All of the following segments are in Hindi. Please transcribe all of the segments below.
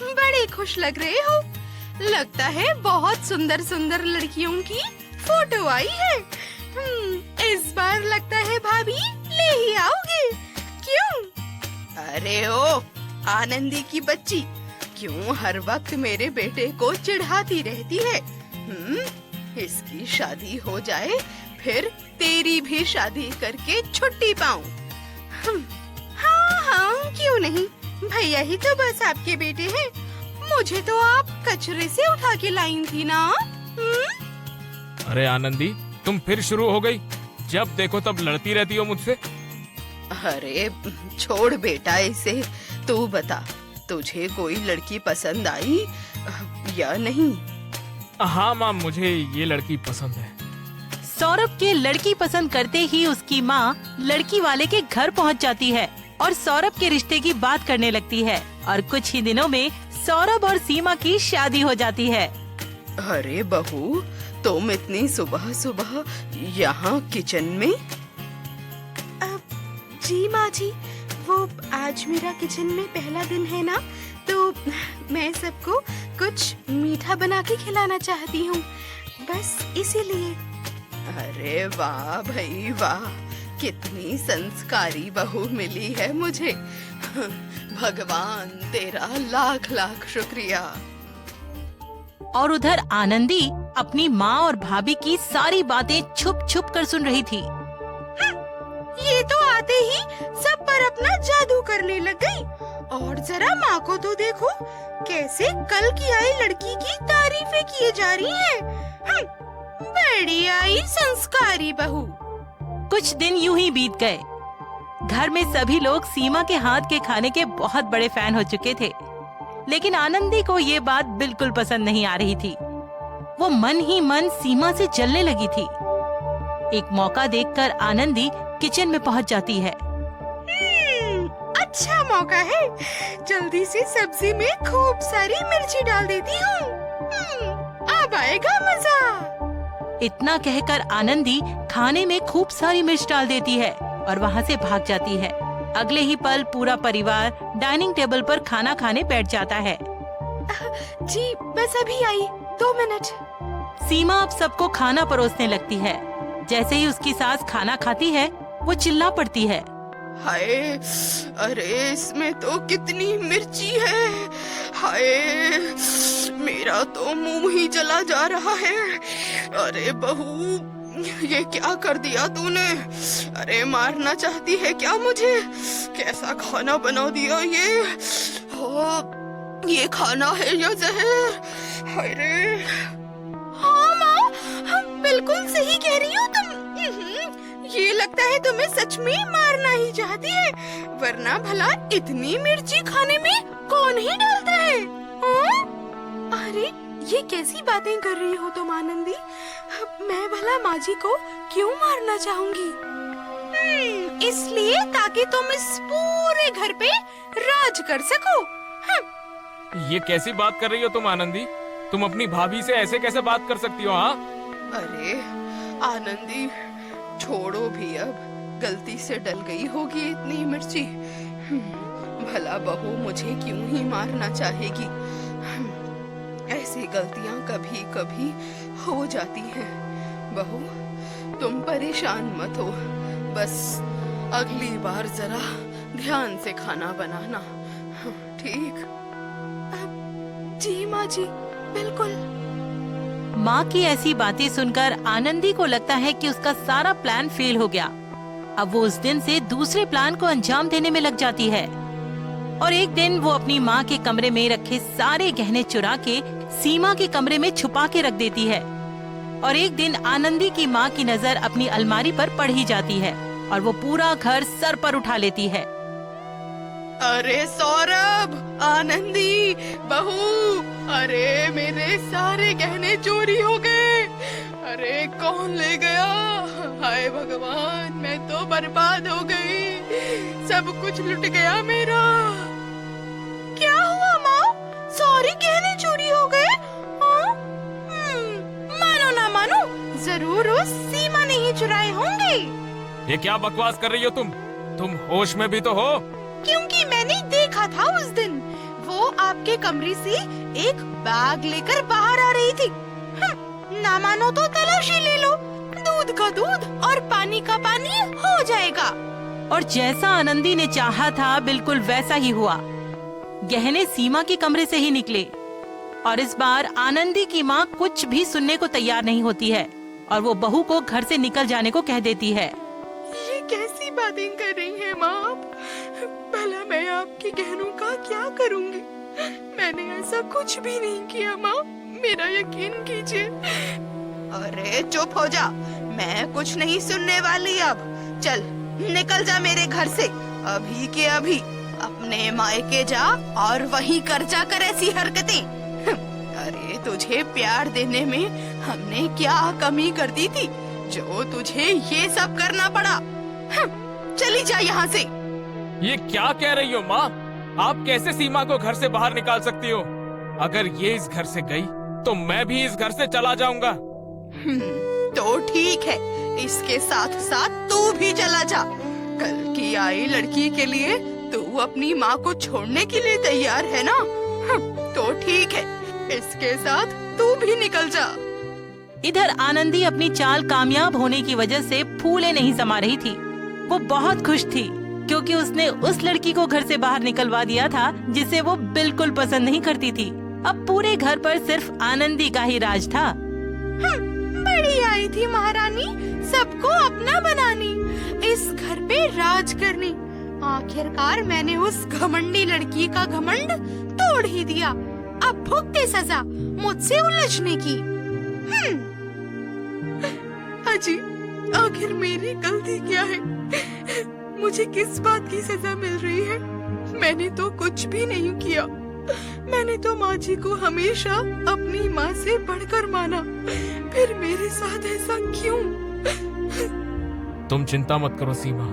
बड़े खुश लग रहे हो। लगता है बहुत सुंदर सुंदर लड़कियों की फोटो आई है। इस बार लगता है भाभी ले ही आओगे, क्यों? अरे ओ आनंदी की बच्ची, क्यों हर वक्त मेरे बेटे को चिढ़ाती रहती है? इसकी शादी हो जाए फिर तेरी भी शादी करके छुट्टी पाऊं। हाँ हाँ क्यों नहीं, भैया ही तो बस आपके बेटे हैं। मुझे तो आप कचरे से उठा के लाई थी ना। अरे आनंदी, तुम फिर शुरू हो गई। जब देखो तब लड़ती रहती हो मुझसे। अरे छोड़ बेटा इसे, तू बता तुझे कोई लड़की पसंद आई या नहीं? हाँ माँ, मुझे ये लड़की पसंद है। सौरभ के लड़की पसंद करते ही उसकी माँ लड़की वाले के घर पहुँच जाती है और सौरभ के रिश्ते की बात करने लगती है और कुछ ही दिनों में सौरभ और सीमा की शादी हो जाती है। अरे बहू, तुम इतनी सुबह सुबह यहाँ किचन में? जी माँ जी, वो आज मेरा किचन में पहला दिन है ना, तो मैं सबको कुछ मीठा बना के खिलाना चाहती हूँ, बस इसीलिए। अरे वाह भाई वाह, कितनी संस्कारी बहू मिली है मुझे। भगवान तेरा लाख लाख शुक्रिया। और उधर आनंदी अपनी माँ और भाभी की सारी बातें छुप छुप कर सुन रही थी। ये तो आते ही सब पर अपना जादू करने लग गई। और जरा माँ को तो देखो, कैसे कल की आई लड़की की तारीफें किए जा रही हैं। बड़ी आई संस्कारी बहू। कुछ दिन यूं ही बीत गए। घर में सभी लोग सीमा के हाथ के खाने के बहुत बड़े फैन हो चुके थे, लेकिन आनंदी को ये बात बिल्कुल पसंद नहीं आ रही थी। वो मन ही मन सीमा से जलने लगी थी। एक मौका देखकर आनंदी किचन में पहुंच जाती है। अच्छा मौका है, जल्दी से सब्जी में खूब सारी मिर्ची डाल देती हूँ। अब आएगा मजा। इतना कहकर आनंदी खाने में खूब सारी मिर्च डाल देती है और वहाँ से भाग जाती है। अगले ही पल पूरा परिवार डाइनिंग टेबल पर खाना खाने बैठ जाता है। जी बस अभी आई, 2 मिनट। सीमा अब सबको खाना परोसने लगती है। जैसे ही उसकी सास खाना खाती है, वो चिल्ला पड़ती है। हाय, अरे इसमें तो कितनी मिर्ची है। हाय, मेरा तो मुंह ही जला जा रहा है। अरे बहू, ये क्या कर दिया तूने? अरे मारना चाहती है क्या मुझे? कैसा खाना बना दिया ये? हो, ये खाना है या जहर? हाय रे। हाँ माँ, बिल्कुल सही कह रही हो तुम। ये लगता है तुम्हें सच में मारना ही चाहती है, वरना भला इतनी मिर्ची खाने में कौन ही डालता है? हाँ? अरे ये कैसी बातें कर रही हो तुम आनंदी? मैं भला माँ जी को क्यों मारना चाहूंगी? इसलिए ताकि तुम इस पूरे घर पे राज कर सको। ये कैसी बात कर रही हो तुम आनंदी? तुम अपनी भाभी से ऐसे कैसे बात कर सकती हो? हाँ, अरे आनंदी, छोड़ो भी, अब गलती से डल गई होगी इतनी मिर्ची। भला बहू मुझे क्यों ही मारना चाहेगी? ऐसी गलतियां कभी कभी हो जाती हैं। बहू तुम परेशान मत हो, बस अगली बार जरा ध्यान से खाना बनाना, ठीक? जी माँ जी, बिल्कुल। माँ की ऐसी बातें सुनकर आनंदी को लगता है कि उसका सारा प्लान फेल हो गया। अब वो उस दिन से दूसरे प्लान को अंजाम देने में लग जाती है और एक दिन वो अपनी माँ के कमरे में रखे सारे गहने चुरा के सीमा के कमरे में छुपा के रख देती है। और एक दिन आनंदी की माँ की नजर अपनी अलमारी पर पड़ ही जाती है और वो पूरा घर सर पर उठा लेती है। अरे सौरभ, आनंदी, बहू, अरे मेरे सारे गहने चोरी हो गए। अरे कौन ले गया? हाय भगवान, मैं तो बर्बाद हो गई, सब कुछ लुट गया मेरा। क्या हुआ माँ? सारे गहने चोरी हो गए? हाँ? मानो ना मानो, जरूर उस सीमा ने ही चुराए होंगे। ये क्या बकवास कर रही हो तुम? होश में भी तो हो? क्योंकि मैंने देखा था उस दिन, वो आपके कमरे से एक बैग लेकर बाहर आ रही थी। ना मानो तो तलाशी ले लो, दूध का दूध और पानी का पानी हो जाएगा। और जैसा आनंदी ने चाहा था बिल्कुल वैसा ही हुआ। गहने सीमा के कमरे से ही निकले और इस बार आनंदी की माँ कुछ भी सुनने को तैयार नहीं होती है और वो बहू को घर से निकल जाने को कह देती है। ये कैसी बातें कर रही हैं माँ आप? भला मैं आपके गहनों का क्या करूँगी? मैंने ऐसा कुछ भी नहीं किया माँ, मेरा यकीन कीजिए। अरे चुप हो जा, मैं कुछ नहीं सुनने वाली अब। चल निकल जा मेरे घर से अभी के अभी। अपने मायके जा और वहीं कर जा कर ऐसी हरकतें। अरे तुझे प्यार देने में हमने क्या कमी कर दी थी जो तुझे ये सब करना पड़ा? चली जा यहाँ से। ये क्या कह रही हो माँ? आप कैसे सीमा को घर से बाहर निकाल सकती हो? अगर ये इस घर से गई तो मैं भी इस घर से चला जाऊंगा। तो ठीक है, इसके साथ साथ तू भी चला जा। कल की आई लड़की के लिए तू अपनी माँ को छोड़ने के लिए तैयार है ना? तो ठीक है, इसके साथ तू भी निकल जा। इधर आनंदी अपनी चाल कामयाब होने की वजह से फूले नहीं समा रही थी। वो बहुत खुश थी क्योंकि उसने उस लड़की को घर से बाहर निकलवा दिया था जिसे वो बिल्कुल पसंद नहीं करती थी। अब पूरे घर पर सिर्फ आनंदी का ही राज था। बड़ी आई थी महारानी, सबको अपना बनानी, इस घर पे राज करनी। आखिरकार मैंने उस घमंडी लड़की का घमंड तोड़ ही दिया। अब भुगते सजा मुझसे उलझने की। अजी, आखिर मेरी गलती क्या है? मुझे किस बात की सजा मिल रही है? मैंने तो कुछ भी नहीं किया। मैंने तो माँ जी को हमेशा अपनी माँ से बढ़कर माना, फिर मेरे साथ ऐसा क्यों? तुम चिंता मत करो सीमा,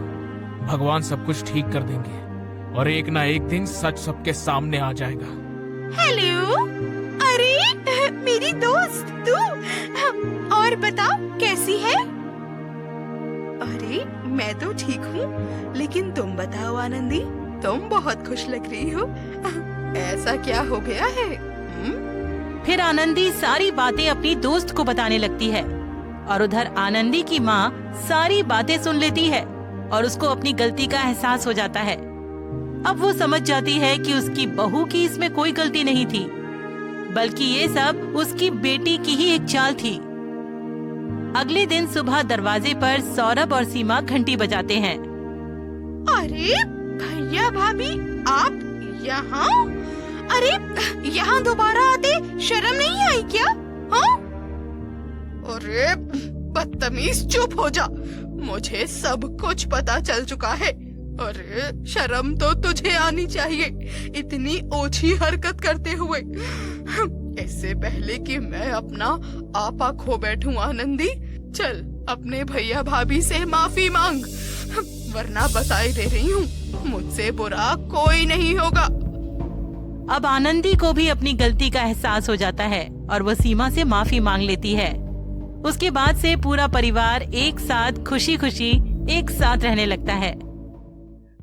भगवान सब कुछ ठीक कर देंगे और एक ना एक दिन सच सबके सामने आ जाएगा। हेलो, अरे मेरी दोस्त तू, और बताओ कैसी है? अरे मैं तो ठीक हूँ, लेकिन तुम बताओ आनंदी, तुम बहुत खुश लग रही हो। ऐसा क्या हो गया है? फिर आनंदी सारी बातें अपनी दोस्त को बताने लगती है और उधर आनंदी की माँ सारी बातें सुन लेती है और उसको अपनी गलती का एहसास हो जाता है। अब वो समझ जाती है कि उसकी बहू की इसमें कोई गलती नहीं थी, बल्कि ये सब उसकी बेटी की ही एक चाल थी। अगले दिन सुबह दरवाजे पर सौरभ और सीमा घंटी बजाते हैं। अरे भैया भाभी, आप यहाँ? अरे यहाँ दोबारा आते शर्म नहीं आई क्या? हाँ? अरे बदतमीज, चुप हो जा, मुझे सब कुछ पता चल चुका है। अरे शर्म तो तुझे आनी चाहिए, इतनी ओछी हरकत करते हुए। इससे पहले कि मैं अपना आपा खो बैठूं आनंदी, चल अपने भैया भाभी से माफी मांग, वरना बताई दे रही हूँ, मुझसे बुरा कोई नहीं होगा। अब आनंदी को भी अपनी गलती का एहसास हो जाता है और वो सीमा से माफी मांग लेती है। उसके बाद से पूरा परिवार एक साथ खुशी खुशी एक साथ रहने लगता है।